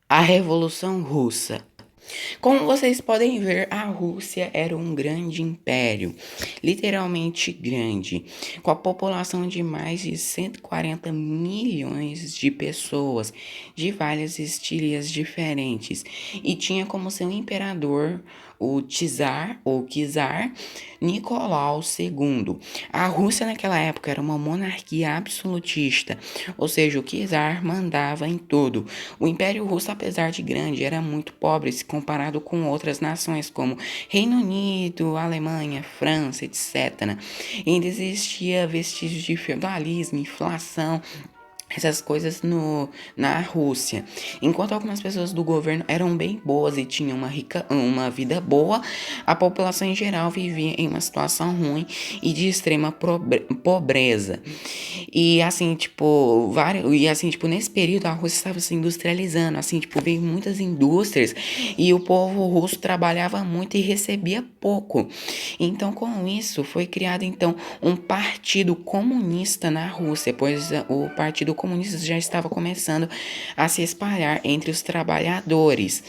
A Revolução Russa. Como vocês podem ver, a Rússia era um grande império, literalmente grande, com a população de mais de 140 milhões de pessoas, de várias etnias diferentes, e tinha como seu imperador o Tsar ou Czar Nicolau II. A Rússia naquela época era uma monarquia absolutista, ou seja, o Czar mandava em tudo. O Império Russo, apesar de grande, era muito pobre se comparado com outras nações como Reino Unido, Alemanha, França, etc. Ainda existia vestígios de feudalismo, inflação, essas coisas na Rússia. Enquanto algumas pessoas do governo eram bem boas e tinham uma vida boa, a população em geral vivia em uma situação ruim e de extrema pobreza. E assim, tipo, nesse período a Rússia estava se industrializando, assim, tipo, veio muitas indústrias e o povo russo trabalhava muito e recebia pouco. Então, com isso, foi criado então um partido comunista na Rússia, pois o Partido Comunista já estava começando a se espalhar entre os trabalhadores.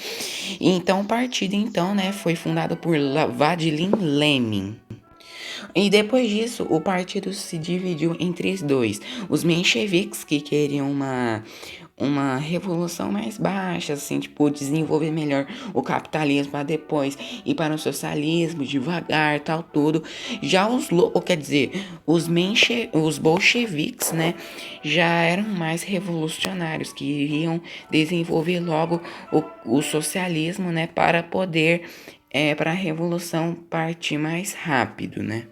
E então, o partido então, né, foi fundado por Vladimir Lenin. E depois disso, o partido se dividiu entre os dois. Os mencheviques, que queriam uma revolução mais baixa, assim, tipo, desenvolver melhor o capitalismo para depois ir para o socialismo, devagar, tal, tudo. Já quer dizer, os bolcheviques, né, já eram mais revolucionários, que iriam desenvolver logo o socialismo, né, para poder, para a revolução partir mais rápido, né.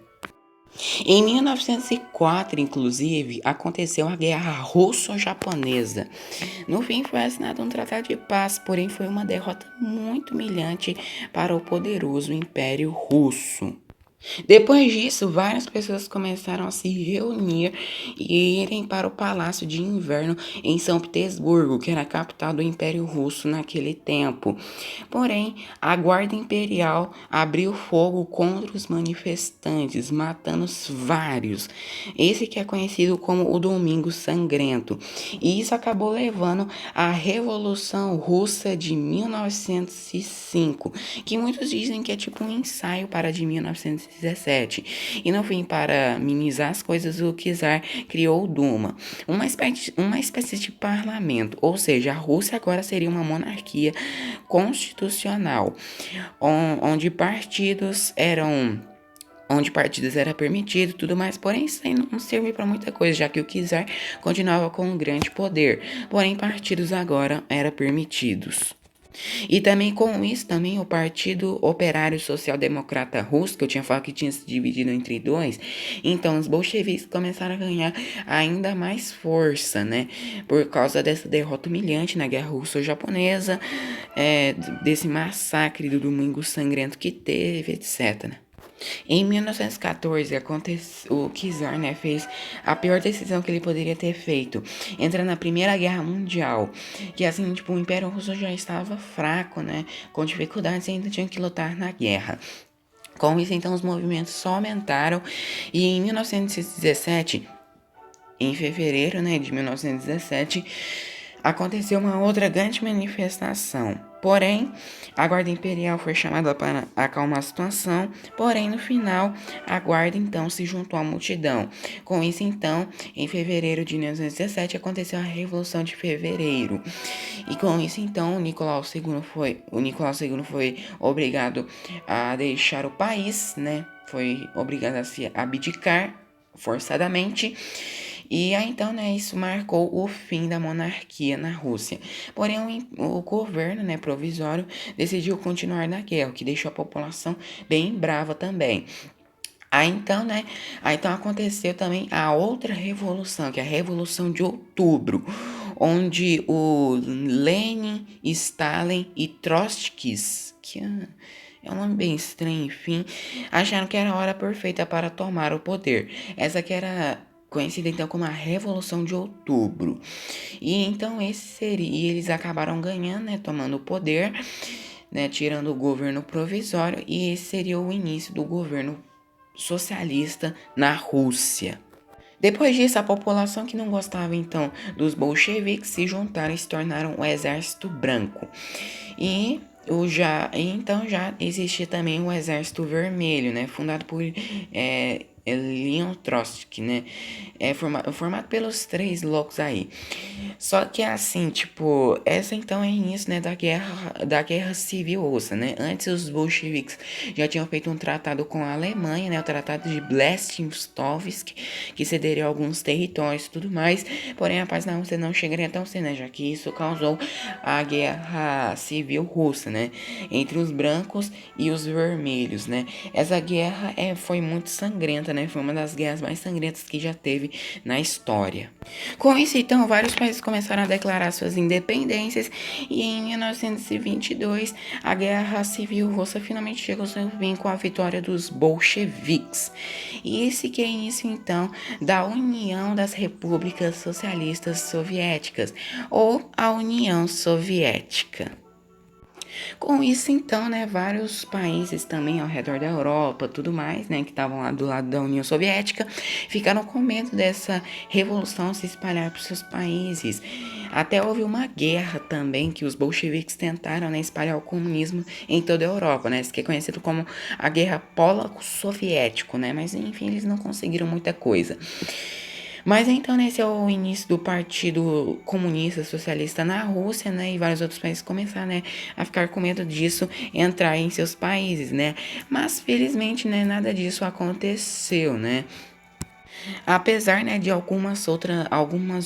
Em 1904, inclusive, aconteceu a Guerra Russo-Japonesa. No fim, foi assinado um tratado de paz, porém foi uma derrota muito humilhante para o poderoso Império Russo. Depois disso, várias pessoas começaram a se reunir e irem para o Palácio de Inverno em São Petersburgo, que era a capital do Império Russo naquele tempo. Porém, a Guarda Imperial abriu fogo contra os manifestantes, matando vários. Esse que é conhecido como o Domingo Sangrento. E isso acabou levando à Revolução Russa de 1905, que muitos dizem que é tipo um ensaio para a de 1917. E no fim, para minimizar as coisas, o Czar criou o Duma, uma espécie de parlamento, ou seja, a Rússia agora seria uma monarquia constitucional, onde partidos eram onde partidos era permitido e tudo mais, porém isso aí não serviu para muita coisa, já que o Czar continuava com um grande poder, porém partidos agora eram permitidos. E também com isso, também o Partido Operário Social Democrata Russo, que eu tinha falado que tinha se dividido entre dois, então os bolcheviques começaram a ganhar ainda mais força, né? Por causa dessa derrota humilhante na Guerra Russo-Japonesa, desse massacre do Domingo Sangrento que teve, etc. Em 1914, o Czar, né, fez a pior decisão que ele poderia ter feito, entrar na Primeira Guerra Mundial, que assim, tipo, o Império Russo já estava fraco, né, com dificuldades e ainda tinha que lutar na guerra. Com isso, então, os movimentos só aumentaram e em 1917, em fevereiro, né, de 1917, aconteceu uma outra grande manifestação. Porém, a Guarda Imperial foi chamada para acalmar a situação, porém, no final, a Guarda então se juntou à multidão. Com isso, então, em fevereiro de 1917, aconteceu a Revolução de Fevereiro. E com isso, então, o Nicolau II foi obrigado a deixar o país, né? Foi obrigado a se abdicar forçadamente. E aí, então, né, isso marcou o fim da monarquia na Rússia. Porém, o governo, né, provisório decidiu continuar na guerra, o que deixou a população bem brava também. Aí então aconteceu também a outra revolução, que é a Revolução de Outubro, onde o Lenin, Stalin e Trotsky, que é um nome bem estranho, enfim, acharam que era a hora perfeita para tomar o poder. Essa que era conhecida então como a Revolução de Outubro. E então e eles acabaram ganhando, né, tomando o poder, né, tirando o governo provisório, e esse seria o início do governo socialista na Rússia. Depois disso, a população que não gostava então dos bolcheviques se juntaram e se tornaram o Exército Branco. E então já existia também o Exército Vermelho, né, fundado por Leon Trotsky, né, formado pelos três loucos aí. Só que assim, tipo, essa então é início, né, da guerra civil russa, né? Antes os bolcheviques já tinham feito um tratado com a Alemanha, né, o Tratado de Brest-Litovsk, que cederia alguns territórios e tudo mais. Porém, a paz na Rússia não chegaria tão cedo, né, já que isso causou a guerra civil russa, né, entre os brancos e os vermelhos, né? Essa guerra foi muito sangrenta, né? Foi uma das guerras mais sangrentas que já teve na história. Com isso, então, vários países começaram a declarar suas independências e em 1922 a Guerra Civil Russa finalmente chegou ao seu fim com a vitória dos bolcheviques. E esse que é início, então, da União das Repúblicas Socialistas Soviéticas, ou a União Soviética. Com isso, então, né, vários países também ao redor da Europa, tudo mais, né, que estavam lá do lado da União Soviética, ficaram com medo dessa revolução se espalhar para os seus países. Até houve uma guerra também que os bolcheviques tentaram, né, espalhar o comunismo em toda a Europa, né, isso que é conhecido como a Guerra Polo-Soviético, né, mas enfim, eles não conseguiram muita coisa. Mas então, né, esse é o início do Partido Comunista Socialista na Rússia, né, e vários outros países começaram, né, a ficar com medo disso entrar em seus países, né. Mas felizmente, né, nada disso aconteceu, né. Apesar, né, de algumas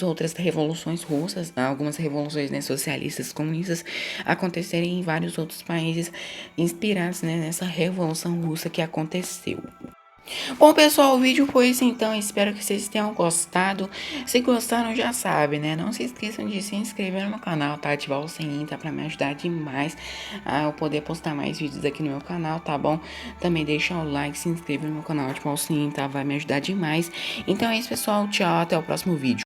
outras revoluções russas, algumas revoluções, né, socialistas, comunistas acontecerem em vários outros países inspirados, né, nessa revolução russa que aconteceu. Bom, pessoal, o vídeo foi esse então. Espero que vocês tenham gostado. Se gostaram, já sabe, né? Não se esqueçam de se inscrever no meu canal, tá? Ativar o sininho, tá? Pra me ajudar demais a eu poder postar mais vídeos aqui no meu canal, tá bom? Também deixa o like, se inscreve no meu canal, ativar o sininho, tá? Vai me ajudar demais. Então é isso, pessoal. Tchau, até o próximo vídeo.